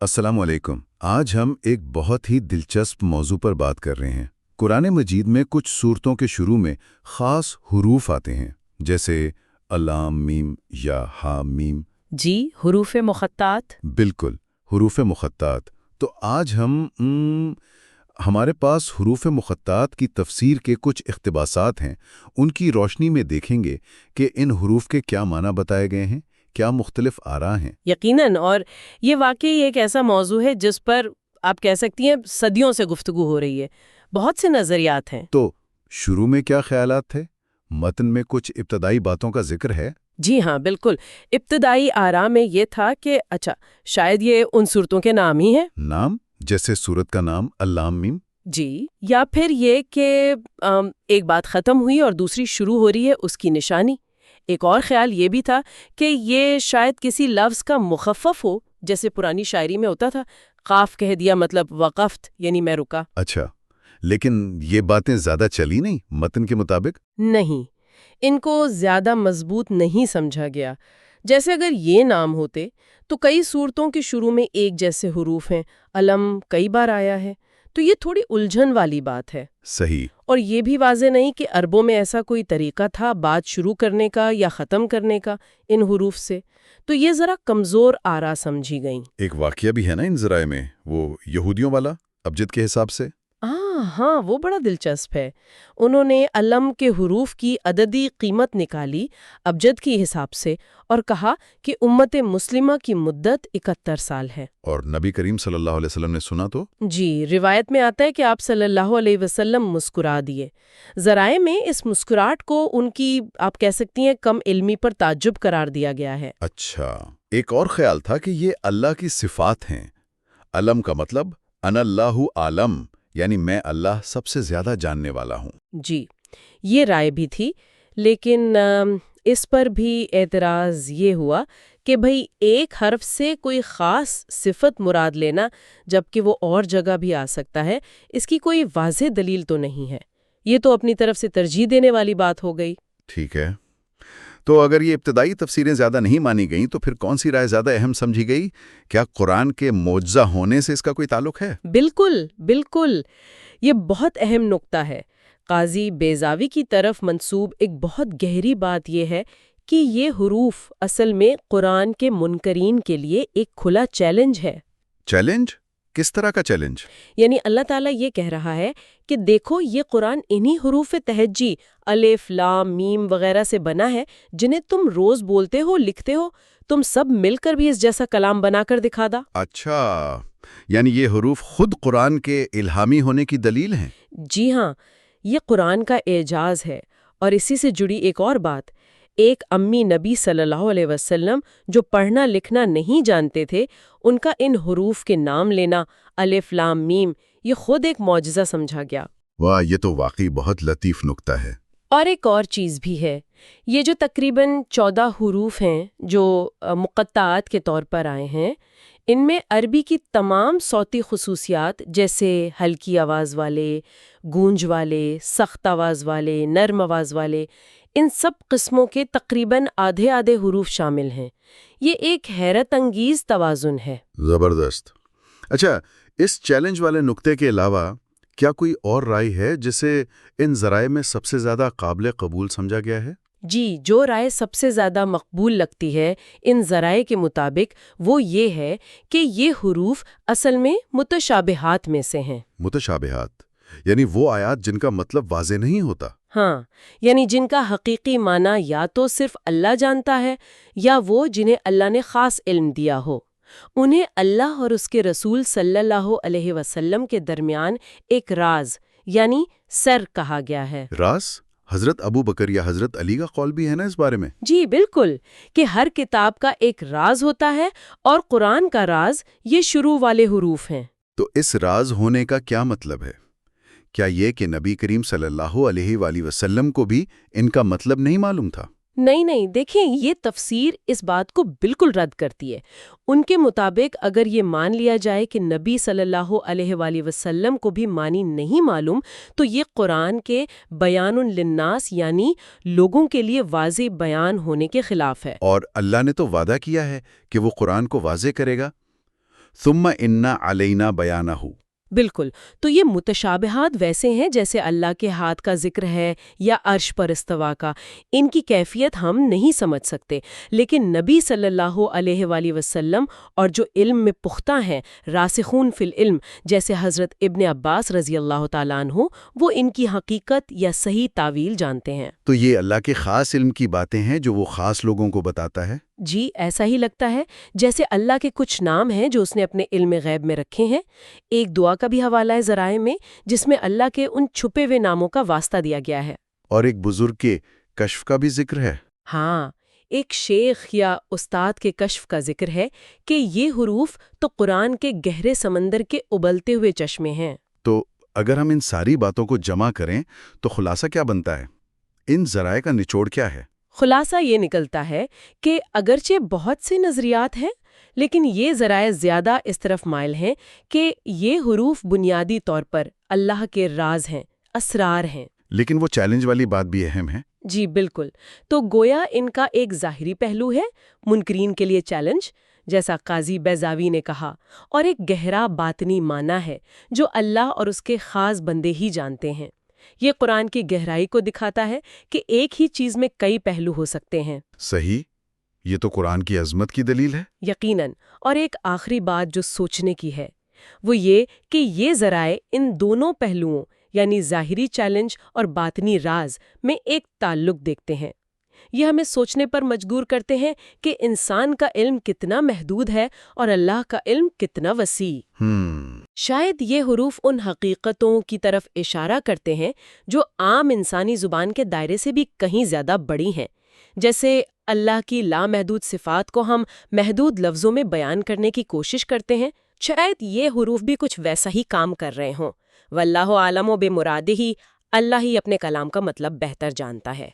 السلام علیکم۔ آج ہم ایک بہت ہی دلچسپ موضوع پر بات کر رہے ہیں۔ قرآن مجید میں کچھ سورتوں کے شروع میں خاص حروف آتے ہیں، جیسے الام میم یا ہا میم۔ جی، حروف مقطعات۔ بالکل، حروف مقطعات۔ تو آج ہمارے پاس حروف مقطعات کی تفسیر کے کچھ اقتباسات ہیں۔ ان کی روشنی میں دیکھیں گے کہ ان حروف کے کیا معنی بتائے گئے ہیں، کیا مختلف آراء ہیں۔ یقیناً، اور یہ واقعی ایک ایسا موضوع ہے جس پر آپ کہہ سکتی ہیں صدیوں سے گفتگو ہو رہی ہے۔ بہت سے نظریات ہیں۔ تو شروع میں کیا خیالات تھے؟ متن میں کچھ ابتدائی باتوں کا ذکر ہے۔ جی ہاں، بالکل۔ ابتدائی آراء میں یہ تھا کہ شاید یہ ان صورتوں کے نام ہی ہیں۔ نام جیسے سورت کا نام اللام میم۔ جی، یا پھر یہ کہ ایک بات ختم ہوئی اور دوسری شروع ہو رہی ہے، اس کی نشانی۔ ایک اور خیال یہ بھی تھا کہ یہ شاید کسی لفظ کا مخفف ہو، جیسے پرانی شاعری میں ہوتا تھا، قاف کہہ دیا مطلب وقفت، یعنی میں رکا۔ اچھا، لیکن یہ باتیں زیادہ چلی نہیں متن کے مطابق؟ نہیں، ان کو زیادہ مضبوط نہیں سمجھا گیا۔ جیسے اگر یہ نام ہوتے تو کئی صورتوں کے شروع میں ایک جیسے حروف ہیں، علم کئی بار آیا ہے، تو یہ تھوڑی الجھن والی بات ہے۔ صحیح۔ اور یہ بھی واضح نہیں کہ عربوں میں ایسا کوئی طریقہ تھا بات شروع کرنے کا یا ختم کرنے کا ان حروف سے، تو یہ ذرا کمزور آراء سمجھی گئیں۔ ایک واقعہ بھی ہے نا ان ذرائع میں، وہ یہودیوں والا ابجد کے حساب سے۔ ہاں، وہ بڑا دلچسپ ہے۔ انہوں نے علم کے حروف کی عددی قیمت نکالی ابجد کے حساب سے اور کہا کہ امت مسلمہ کی مدت 71 سال ہے۔ اور نبی کریم صلی اللہ علیہ وسلم نے سنا تو؟ جی، روایت میں آتا ہے کہ آپ صلی اللہ علیہ وسلم مسکرا دیے۔ ذرائع میں اس مسکراہٹ کو ان کی آپ کہہ سکتی ہیں کم علمی پر تعجب قرار دیا گیا ہے۔ اچھا، ایک اور خیال تھا کہ یہ اللہ کی صفات ہیں۔ علم کا مطلب انا اللہ عالم، یعنی میں اللہ سب سے زیادہ جاننے والا ہوں۔ جی، یہ رائے بھی تھی، لیکن اس پر بھی اعتراض یہ ہوا کہ بھئی ایک حرف سے کوئی خاص صفت مراد لینا جبکہ وہ اور جگہ بھی آ سکتا ہے، اس کی کوئی واضح دلیل تو نہیں ہے۔ یہ تو اپنی طرف سے ترجیح دینے والی بات ہو گئی۔ ٹھیک ہے، تو اگر یہ ابتدائی تفسیریں زیادہ نہیں مانی گئیں تو پھر کون سی رائے زیادہ اہم سمجھی گئی؟ کیا قرآن کے معجزہ ہونے سے اس کا کوئی تعلق ہے؟ بالکل بالکل، یہ بہت اہم نقطہ ہے۔ قاضی بیضاوی کی طرف منسوب ایک بہت گہری بات یہ ہے کہ یہ حروف اصل میں قرآن کے منکرین کے لیے ایک کھلا چیلنج ہے۔ چیلنج؟ کس طرح کا چیلنج؟ یعنی اللہ تعالیٰ یہ کہہ رہا ہے کہ دیکھو یہ قرآن انہی حروف تہجی الف لام میم وغیرہ سے بنا ہے جنہیں تم روز بولتے ہو، لکھتے ہو، تم سب مل کر بھی اس جیسا کلام بنا کر دکھا دا۔ اچھا، یعنی یہ حروف خود قرآن کے الہامی ہونے کی دلیل ہیں؟ جی ہاں، یہ قرآن کا اعجاز ہے۔ اور اسی سے جڑی ایک اور بات، ایک امی نبی صلی اللہ علیہ وسلم جو پڑھنا لکھنا نہیں جانتے تھے، ان کا ان حروف کے نام لینا الف لام میم یہ خود ایک معجزہ سمجھا گیا۔ واہ، یہ تو واقعی بہت لطیف نکتہ ہے۔ اور ایک اور چیز بھی ہے، یہ جو تقریباً 14 حروف ہیں جو مقطعات کے طور پر آئے ہیں، ان میں عربی کی تمام صوتی خصوصیات جیسے ہلکی آواز والے، گونج والے، سخت آواز والے، نرم آواز والے، ان سب قسموں کے تقریباً آدھے آدھے حروف شامل ہیں۔ یہ ایک حیرت انگیز توازن ہے۔ زبردست۔ اچھا، اس چیلنج والے نکتے کے علاوہ کیا کوئی اور رائے ہے جسے ان ذرائع میں سب سے زیادہ قابل قبول سمجھا گیا ہے؟ جی، جو رائے سب سے زیادہ مقبول لگتی ہے ان ذرائع کے مطابق وہ یہ ہے کہ یہ حروف اصل میں متشابہات میں سے ہیں۔ متشابہات یعنی وہ آیات جن کا مطلب واضح نہیں ہوتا۔ ہاں، یعنی جن کا حقیقی معنی یا تو صرف اللہ جانتا ہے یا وہ جنہیں اللہ نے خاص علم دیا ہو۔ انہیں اللہ اور اس کے رسول صلی اللہ علیہ وسلم کے درمیان ایک راز یعنی سر کہا گیا ہے۔ راز؟ حضرت ابو بکر یا حضرت علی کا قول بھی ہے نا اس بارے میں؟ جی بالکل، کہ ہر کتاب کا ایک راز ہوتا ہے اور قرآن کا راز یہ شروع والے حروف ہیں۔ تو اس راز ہونے کا کیا مطلب ہے؟ کیا یہ کہ نبی کریم صلی اللہ علیہ وآلہ وسلم کو بھی ان کا مطلب نہیں معلوم تھا؟ نہیں، دیکھیں یہ تفسیر اس بات کو بالکل رد کرتی ہے۔ ان کے مطابق اگر یہ مان لیا جائے کہ نبی صلی اللہ علیہ وآلہ وسلم کو بھی معنی نہیں معلوم تو یہ قرآن کے بیان للناس یعنی لوگوں کے لیے واضح بیان ہونے کے خلاف ہے۔ اور اللہ نے تو وعدہ کیا ہے کہ وہ قرآن کو واضح کرے گا۔ ثم ان علینا بیانہ. بالکل. تو یہ متشابہات ویسے ہیں جیسے اللہ کے ہاتھ کا ذکر ہے یا عرش پر استوا کا. ان کی کیفیت ہم نہیں سمجھ سکتے، لیکن نبی صلی اللہ علیہ وآلہ وسلم اور جو علم میں پختہ ہیں، راسخون فی العلم، جیسے حضرت ابن عباس رضی اللہ تعالیٰ عنہ، وہ ان کی حقیقت یا صحیح تعویل جانتے ہیں. تو یہ اللہ کے خاص علم کی باتیں ہیں جو وہ خاص لوگوں کو بتاتا ہے؟ جی ایسا ہی لگتا ہے، جیسے اللہ کے کچھ نام ہیں جو اس نے اپنے علم غیب میں رکھے ہیں. ایک دعا کا بھی حوالہ ہے ذرائع میں، جس میں اللہ کے ان چھپے ہوئے ناموں کا واسطہ دیا گیا ہے. اور ایک بزرگ کے کشف کا بھی ذکر ہے. ہاں، ایک شیخ یا استاد کے کشف کا ذکر ہے کہ یہ حروف تو قرآن کے گہرے سمندر کے ابلتے ہوئے چشمے ہیں. تو اگر ہم ان ساری باتوں کو جمع کریں تو خلاصہ کیا بنتا ہے؟ ان ذرائع کا نچوڑ کیا ہے؟ خلاصہ یہ نکلتا ہے کہ اگرچہ بہت سے نظریات ہیں، لیکن یہ ذرائع زیادہ اس طرف مائل ہیں کہ یہ حروف بنیادی طور پر اللہ کے راز ہیں، اسرار ہیں. لیکن وہ چیلنج والی بات بھی اہم ہے. جی بالکل. تو گویا ان کا ایک ظاہری پہلو ہے، منکرین کے لیے چیلنج، جیسا قاضی بیضاوی نے کہا، اور ایک گہرا باطنی معنی ہے جو اللہ اور اس کے خاص بندے ہی جانتے ہیں. یہ قرآن کی گہرائی کو دکھاتا ہے کہ ایک ہی چیز میں کئی پہلو ہو سکتے ہیں. صحیح. یہ تو قرآن کی عظمت کی دلیل ہے. یقیناً. اور ایک آخری بات جو سوچنے کی ہے وہ یہ کہ یہ ذرائع ان دونوں پہلوؤں یعنی ظاہری چیلنج اور باطنی راز میں ایک تعلق دیکھتے ہیں. یہ ہمیں سوچنے پر مجبور کرتے ہیں کہ انسان کا علم کتنا محدود ہے اور اللہ کا علم کتنا وسیع. شاید یہ حروف ان حقیقتوں کی طرف اشارہ کرتے ہیں جو عام انسانی زبان کے دائرے سے بھی کہیں زیادہ بڑی ہیں. جیسے اللہ کی لامحدود صفات کو ہم محدود لفظوں میں بیان کرنے کی کوشش کرتے ہیں، شاید یہ حروف بھی کچھ ویسا ہی کام کر رہے ہوں. واللہ عالم بمرادہ، اللہ ہی اپنے کلام کا مطلب بہتر جانتا ہے.